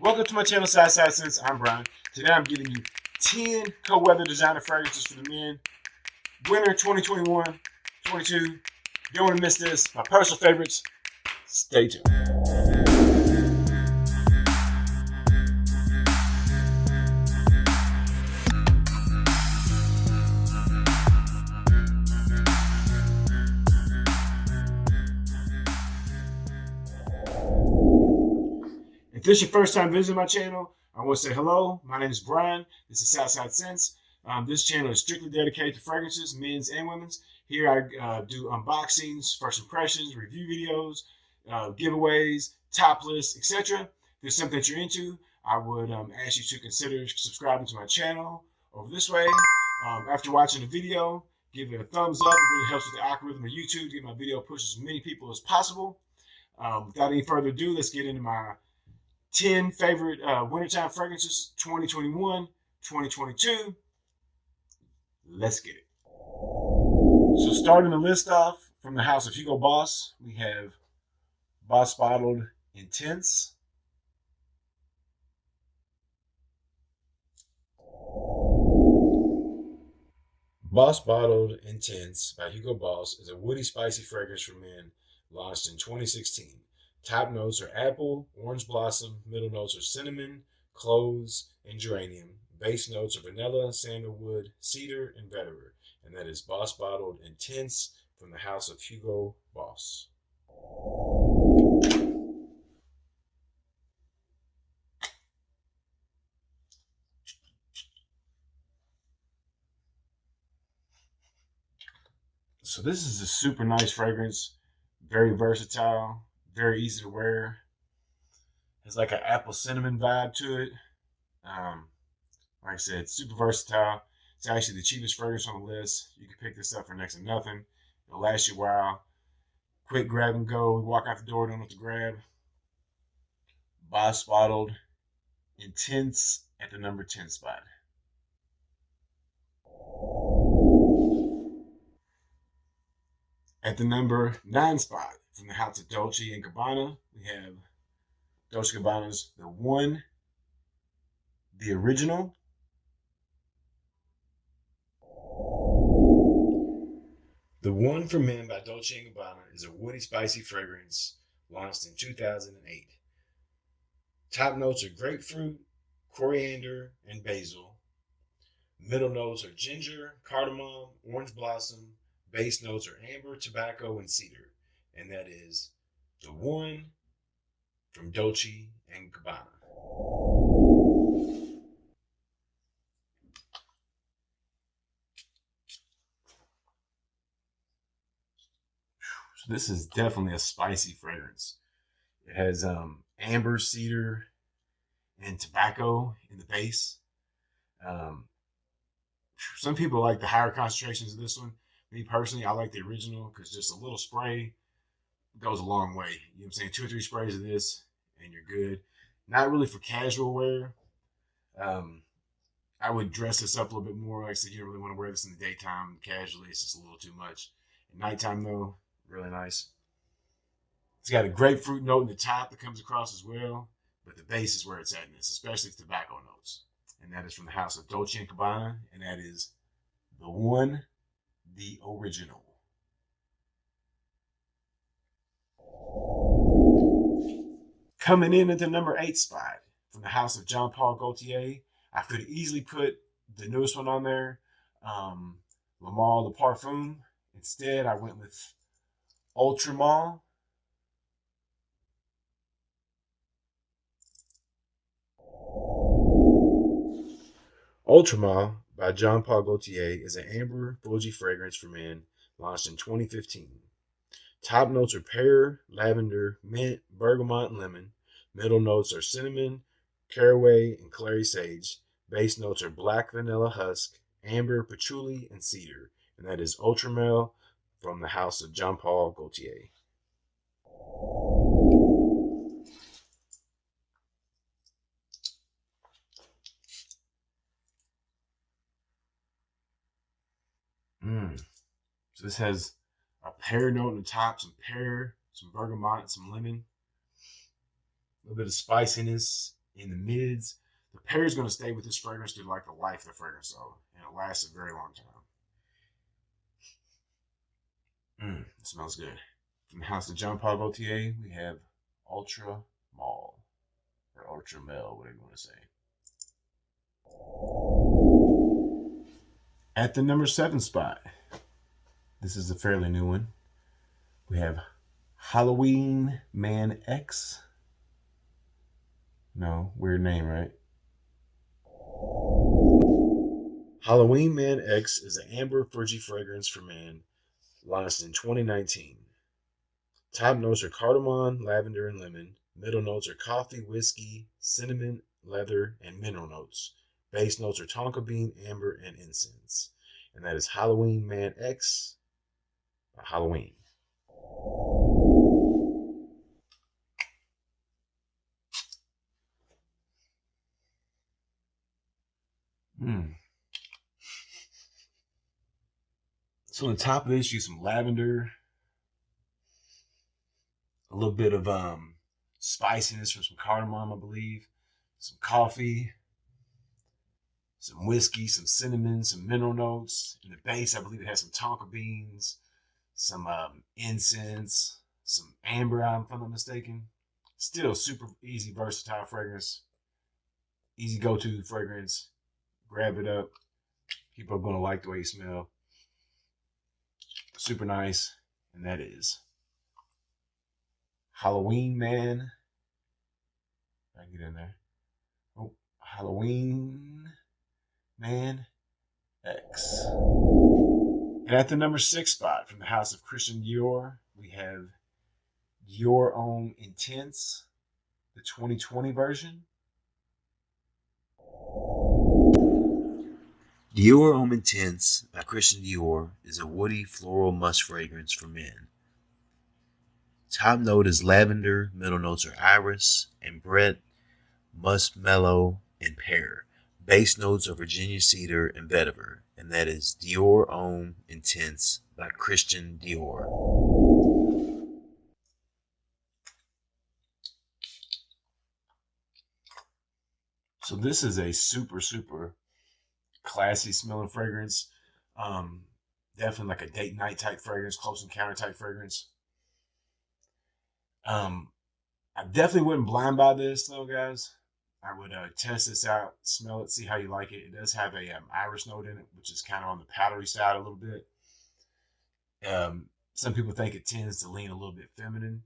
Welcome to my channel, Southside Scents. I'm Brian. Today I'm giving you 10 cold weather designer fragrances for the men. Winter 2021, 22. You don't want to miss this. My personal favorites. Stay tuned. If this is your first time visiting my channel, I want to say hello. My name is Brian. This is Southside Scents. This channel is strictly dedicated to fragrances, men's and women's. Here I do unboxings, first impressions, review videos, giveaways, top lists, etc. If there's something that you're into, I would ask you to consider subscribing to my channel over this way. After watching the video, give it a thumbs up. It really helps with the algorithm of YouTube to get my video pushed as many people as possible. Without any further ado, let's get into my 10 favorite wintertime fragrances, 2021, 2022. Let's get it. So starting the list off from the house of Hugo Boss, we have Boss Bottled Intense. Boss Bottled Intense by Hugo Boss is a woody, spicy fragrance for men launched in 2016. Top notes are apple, orange blossom. Middle notes are cinnamon, cloves, and geranium. Base notes are vanilla, sandalwood, cedar, and vetiver. And that is Boss Bottled Intense from the house of Hugo Boss. So this is a super nice fragrance, very versatile. Very easy to wear. It's like an apple cinnamon vibe to it. Like I said, super versatile. It's actually the cheapest fragrance on the list. You can pick this up for next to nothing. It'll last you a while. Quick grab and go. We walk out the door, don't know what to grab. Boss Bottled Intense at the number 10 spot. At the number 9 spot, from the house of Dolce & Gabbana, we have Dolce Gabbana's The One, the original. The One for Men by Dolce & Gabbana is a woody, spicy fragrance launched in 2008. Top notes are grapefruit, coriander, and basil. Middle notes are ginger, cardamom, orange blossom. Base notes are amber, tobacco, and cedar. And that is The One from Dolce & Gabbana. So this is definitely a spicy fragrance. It has amber, cedar, and tobacco in the base. Some people like the higher concentrations of this one. Me personally, I like the original because just a little spray goes a long way. You know what I'm saying? 2 or 3 sprays of this and you're good. Not really for casual wear. I would dress this up a little bit more. Like I said, you don't really want to wear this in the daytime. Casually, it's just a little too much. At nighttime, though, really nice. It's got a grapefruit note in the top that comes across as well, but the base is where it's at in this, especially the tobacco notes. And that is from the house of Dolce & Gabbana, and that is The One, the original. Coming in at the number 8 spot, from the house of Jean Paul Gaultier. I could easily put the newest one on there, Le Male de Parfum. Instead, I went with Ultra Male. Ultra Male by Jean Paul Gaultier is an amber, bougie fragrance for men launched in 2015. Top notes are pear, lavender, mint, bergamot, and lemon. Middle notes are cinnamon, caraway, and clary sage. Base notes are black vanilla husk, amber, patchouli, and cedar. And that is Ultra Male from the house of Jean Paul Gaultier. So this has a pear note on the top, some bergamot, some lemon. A little bit of spiciness in the mids. The pear is going to stay with this fragrance through like the life of the fragrance, though, and it lasts a very long time. It smells good. From the house of Jean Paul Gaultier, we have Ultra Mall, or Ultra Mel, whatever you want to say. At the number 7 spot, this is a fairly new one. We have Halloween Man X. No, weird name, right? Halloween Man X is an amber fruity fragrance for men launched in 2019. Top notes are cardamom, lavender, and lemon. Middle notes are coffee, whiskey, cinnamon, leather, and mineral notes. Base notes are tonka bean, amber, and incense. And that is Halloween Man X by Halloween. So on the top of this, use some lavender, a little bit of spiciness from some cardamom, I believe, some coffee, some whiskey, some cinnamon, some mineral notes. In the base, I believe it has some tonka beans, some incense, some amber, if I'm not mistaken. Still super easy, versatile fragrance. Easy go-to fragrance. Grab it up. People are going to like the way you smell. Super nice. And that is Halloween Man. I can get in there. Oh, Halloween Man X. And at the number 6 spot, from the house of Christian Dior, we have Dior Homme Intense, the 2020 version. Dior Homme Intense by Christian Dior is a woody floral musk fragrance for men. Top note is lavender, middle notes are iris and Brett, muskmellow, and pear. Base notes are Virginia cedar and vetiver, and that is Dior Homme Intense by Christian Dior. So this is a super classy smelling fragrance. Definitely like a date night type fragrance, close encounter type fragrance. I definitely wouldn't blind buy this though, guys. I would test this out, smell it, see how you like it. It does have a iris note in it, which is kind of on the powdery side a little bit. Some people think it tends to lean a little bit feminine.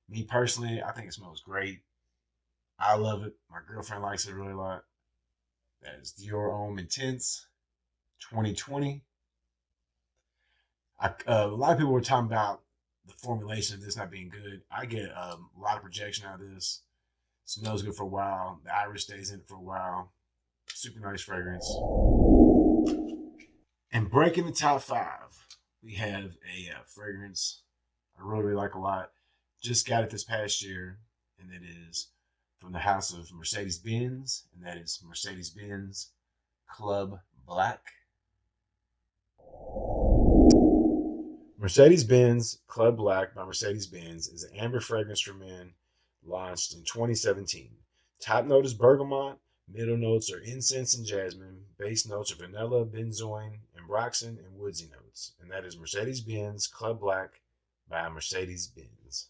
Me personally, I think it smells great. I love it. My girlfriend likes it really a lot. That is Dior Homme Intense 2020. A lot of people were talking about the formulation of this not being good. I get a lot of projection out of this. Smells good for a while. The iris stays in it for a while. Super nice fragrance. And breaking the top 5, we have a fragrance I really like a lot. Just got it this past year, and it is from the house of Mercedes-Benz, and that is Mercedes-Benz Club Black. Mercedes-Benz Club Black by Mercedes-Benz is an amber fragrance for men launched in 2017. Top note is bergamot. Middle notes are incense and jasmine. Base notes are vanilla, benzoin, ambroxan, and woodsy notes. And that is Mercedes-Benz Club Black by Mercedes-Benz.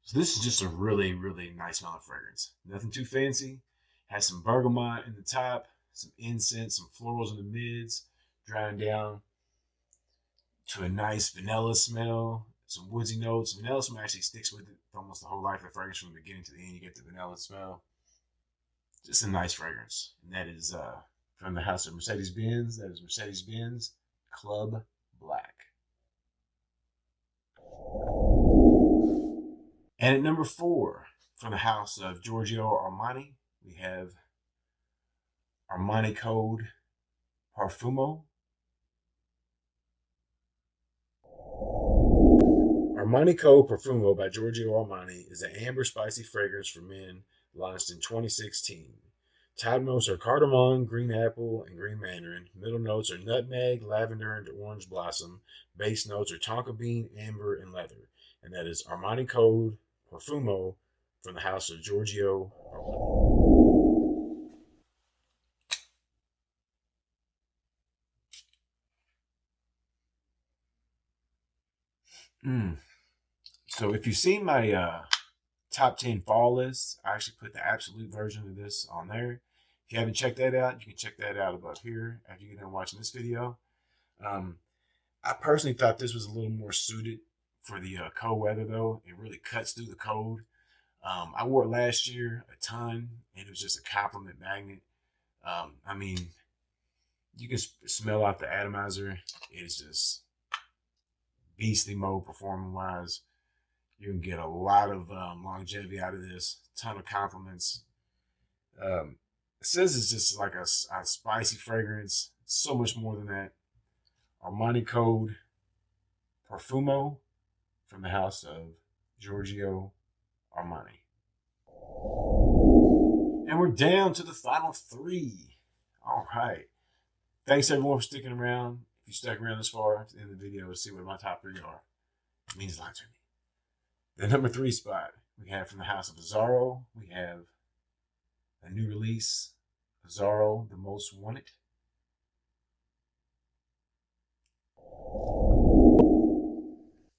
So this is just a really nice smelling fragrance. Nothing too fancy. Has some bergamot in the top, some incense, some florals in the mids, drying down to a nice vanilla smell, some woodsy notes. Vanilla smell actually sticks with it for almost the whole life of the fragrance. From the beginning to the end, you get the vanilla smell. Just a nice fragrance. And that is from the house of Mercedes-Benz. That is Mercedes-Benz Club Black. And at number 4, from the house of Giorgio Armani, we have Armani Code Profumo. Armani Code Profumo by Giorgio Armani is an amber spicy fragrance for men launched in 2016. Top notes are cardamom, green apple, and green mandarin. Middle notes are nutmeg, lavender, and orange blossom. Base notes are tonka bean, amber, and leather. And that is Armani Code Profumo from the house of Giorgio. So if you've seen my top 10 fall list, I actually put the absolute version of this on there. If you haven't checked that out, you can check that out above here after you get done watching this video. I personally thought this was a little more suited for the cold weather, though. It really cuts through the cold. I wore it last year a ton, and it was just a compliment magnet. I mean, you can smell out the atomizer. It's just beastly mode performance wise. You can get a lot of longevity out of this. Ton of compliments. It says it's just like a spicy fragrance. So much more than that. Armani Code Profumo from the house of Giorgio Armani. And we're down to the final three. All right. Thanks everyone for sticking around. If you stuck around this far to the end of the video to see what my top three are, it means a lot to me. The number 3 spot we have from the house of Azzaro. We have a new release, Azzaro, The Most Wanted.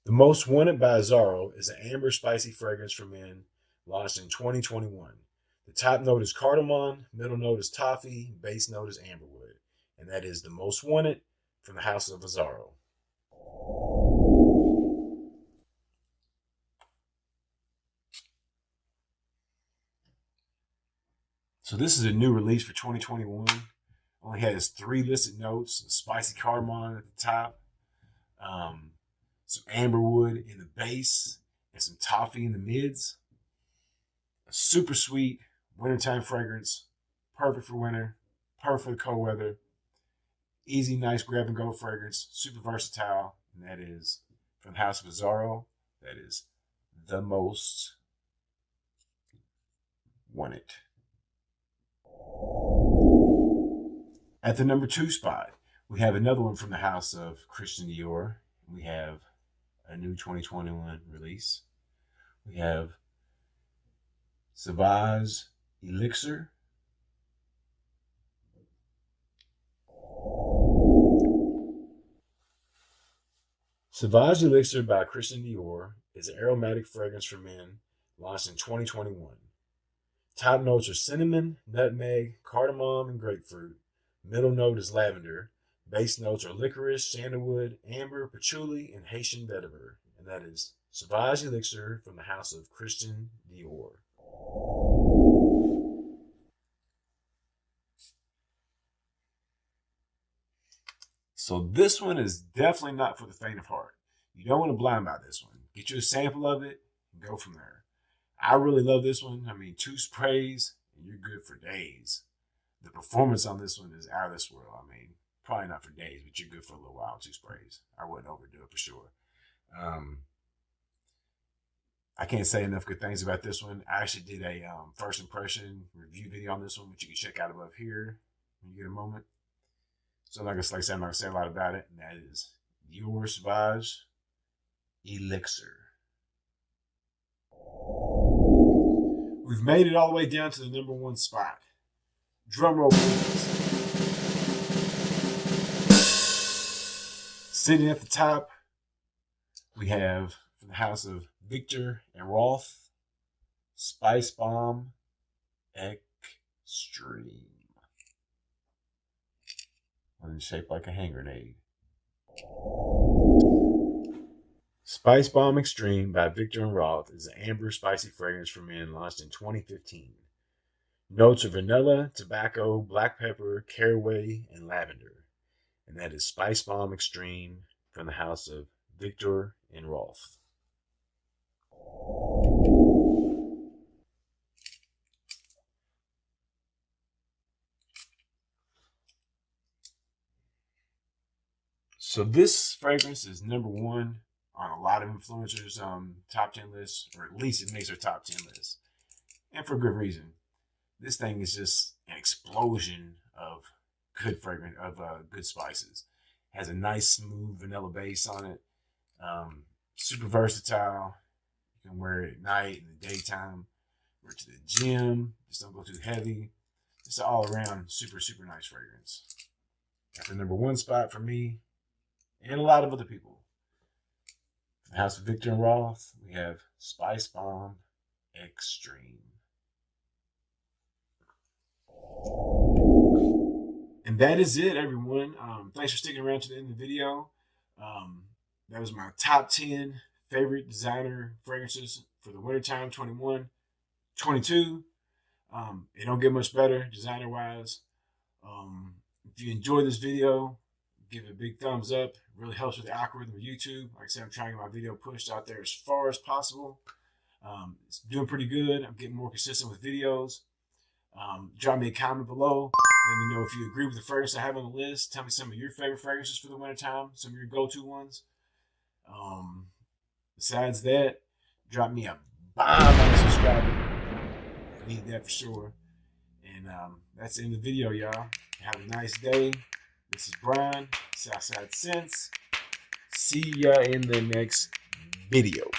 The Most Wanted by Azzaro is an amber spicy fragrance for men launched in 2021. The top note is cardamom, middle note is toffee, base note is amberwood. And that is The Most Wanted from the house of Azzaro. So this is a new release for 2021. Only has 3 listed notes: a spicy cardamom at the top, some amberwood in the base, and some toffee in the mids. A super sweet wintertime fragrance, perfect for winter, perfect for the cold weather. Easy, nice grab and go fragrance, super versatile, and that is from the house of Azzaro. That is The Most Wanted. At the number 2 spot, we have another one from the house of Christian Dior. We have a new 2021 release. We have Sauvage Elixir. Sauvage Elixir by Christian Dior is an aromatic fragrance for men launched in 2021. Top notes are cinnamon, nutmeg, cardamom, and grapefruit. Middle note is lavender. Base notes are licorice, sandalwood, amber, patchouli, and Haitian vetiver. And that is Sauvage Elixir from the house of Christian Dior. So this one is definitely not for the faint of heart. You don't want to blind buy this one. Get you a sample of it and go from there. I really love this one. I mean, 2 sprays and you're good for days. The performance on this one is out of this world. I mean, probably not for days, but you're good for a little while. 2 sprays. I wouldn't overdo it for sure. I can't say enough good things about this one. I actually did a first impression review video on this one, which you can check out above here when you get a moment. So like I said, I'm not going to say a lot about it, and that is Dior Sauvage Elixir. We've made it all the way down to the number 1 spot. Drum roll, please. Sitting at the top, we have from the house of Viktor and Rolf, Spicebomb Extreme. One shaped like a hand grenade. Spicebomb Extreme by Viktor and Rolf is an amber spicy fragrance for men launched in 2015. Notes are vanilla, tobacco, black pepper, caraway, and lavender. And that is Spicebomb Extreme from the house of Viktor and Rolf. So this fragrance is number 1 on a lot of influencers' top 10 lists, or at least it makes their top 10 list, and for good reason. This thing is just an explosion of good fragrance, of good spices. Has a nice smooth vanilla base on it. Super versatile. You can wear it at night, in the daytime, wear it to the gym. Just don't go too heavy. Just an all around super, super nice fragrance. At the number one spot for me and a lot of other people, in the house of Viktor and Rolf, we have Spicebomb Extreme. And that is it, everyone. Thanks for sticking around to the end of the video. That was my top 10 favorite designer fragrances for the wintertime 21, 22. It don't get much better designer-wise. If you enjoyed this video, give it a big thumbs up. It really helps with the algorithm of YouTube. Like I said, I'm trying to get my video pushed out there as far as possible. It's doing pretty good. I'm getting more consistent with videos. Drop me a comment below. Let me know if you agree with the fragrance I have on the list. Tell me some of your favorite fragrances for the wintertime, some of your go-to ones. Besides that, drop me a bomb on the subscribe button. I need that for sure. And that's the end of the video, y'all. Have a nice day. This is Brian, Southside Scents. See ya in the next video.